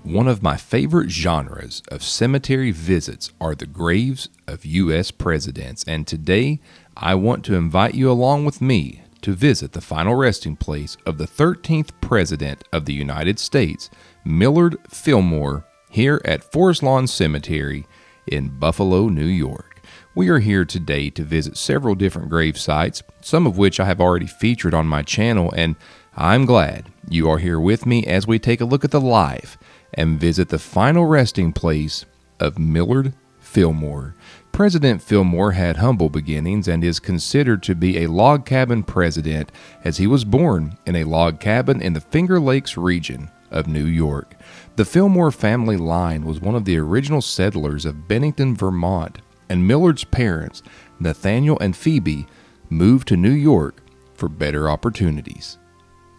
One of my favorite genres of cemetery visits are the graves of U.S. presidents, and today I want to invite you along with me to visit the final resting place of the 13th President of the United States, Millard Fillmore, here at Forest Lawn Cemetery in Buffalo, New York. We are here today to visit several different grave sites, some of which I have already featured on my channel, and I'm glad you are here with me as we take a look at the life and visit the final resting place of Millard Fillmore. President Fillmore had humble beginnings and is considered to be a log cabin president, as he was born in a log cabin in the Finger Lakes region of New York. The Fillmore family line was one of the original settlers of Bennington, Vermont, and Millard's parents, Nathaniel and Phoebe, moved to New York for better opportunities.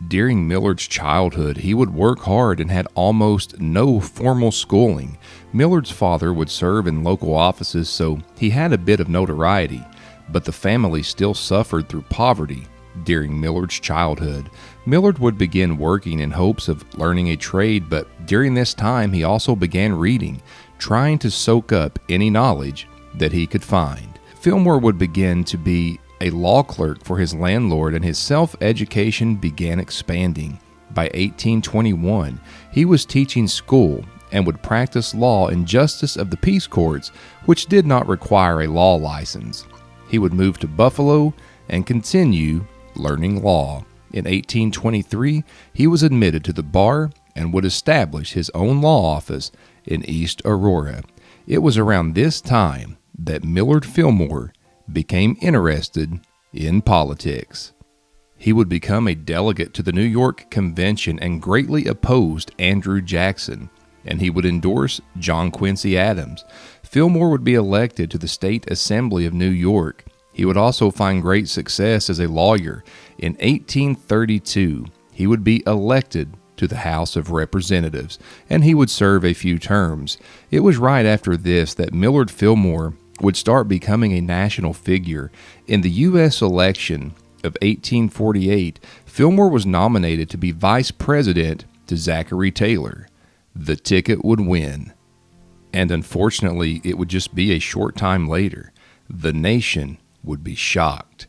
During Millard's childhood, he would work hard and had almost no formal schooling. Millard's father would serve in local offices, so he had a bit of notoriety, but the family still suffered through poverty during Millard's childhood. Millard would begin working in hopes of learning a trade, but during this time he also began reading, trying to soak up any knowledge that he could find. Fillmore would begin to be a law clerk for his landlord, and his self-education began expanding. By 1821, he was teaching school and would practice law in justice of the peace courts, which did not require a law license. He would move to Buffalo and continue learning law. In 1823, he was admitted to the bar and would establish his own law office in East Aurora. It was around this time that Millard Fillmore became interested in politics. He would become a delegate to the New York Convention and greatly opposed Andrew Jackson, and he would endorse John Quincy Adams. Fillmore would be elected to the State Assembly of New York. He would also find great success as a lawyer. In 1832, he would be elected to the House of Representatives, and he would serve a few terms. It was right after this that Millard Fillmore would start becoming a national figure. In the U.S. election of 1848, Fillmore was nominated to be vice president to Zachary Taylor. The ticket would win. And unfortunately, it would just be a short time later. The nation would be shocked.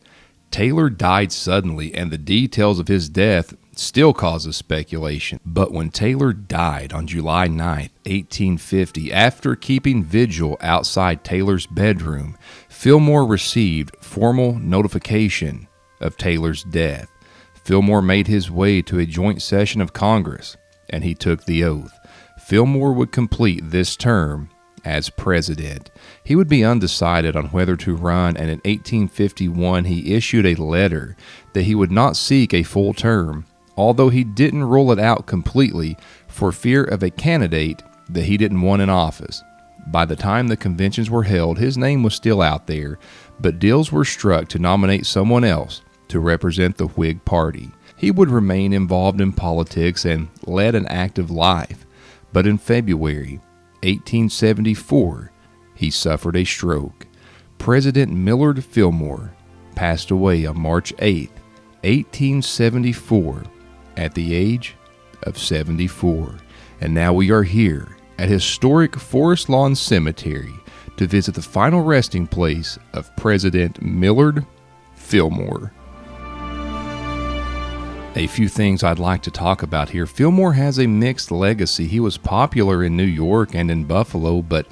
Taylor died suddenly, and the details of his death still causes speculation. But when Taylor died on July 9, 1850, after keeping vigil outside Taylor's bedroom, Fillmore received formal notification of Taylor's death. Fillmore made his way to a joint session of Congress, and he took the oath. Fillmore would complete this term as president. He would be undecided on whether to run, and in 1851 he issued a letter that he would not seek a full term, although he didn't rule it out completely for fear of a candidate that he didn't want in office. By the time the conventions were held, his name was still out there, but deals were struck to nominate someone else to represent the Whig Party. He would remain involved in politics and led an active life, but in February 1874, he suffered a stroke. President Millard Fillmore passed away on March 8, 1874, at the age of 74. And now we are here at historic Forest Lawn Cemetery to visit the final resting place of President Millard Fillmore. A few things I'd like to talk about here. Fillmore has a mixed legacy. He was popular in New York and in Buffalo, but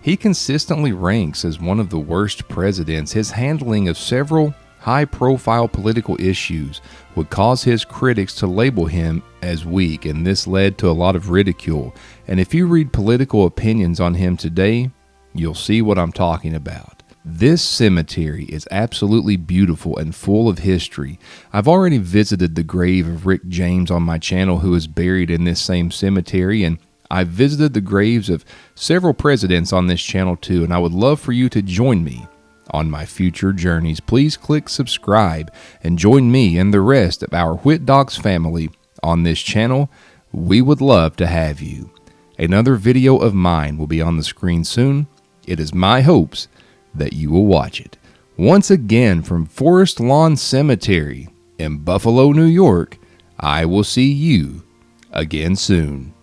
he consistently ranks as one of the worst presidents. His handling of several high-profile political issues would cause his critics to label him as weak, and this led to a lot of ridicule. And if you read political opinions on him today, you'll see what I'm talking about. This cemetery is absolutely beautiful and full of history. I've already visited the grave of Rick James on my channel, who is buried in this same cemetery, and I've visited the graves of several presidents on this channel too, and I would love for you to join me on my future journeys. Please click subscribe and join me and the rest of our Whit Dogs family on this channel. We would love to have you. Another video of mine will be on the screen soon. It is my hopes that you will watch it. Once again, from Forest Lawn Cemetery in Buffalo, New York, I will see you again soon.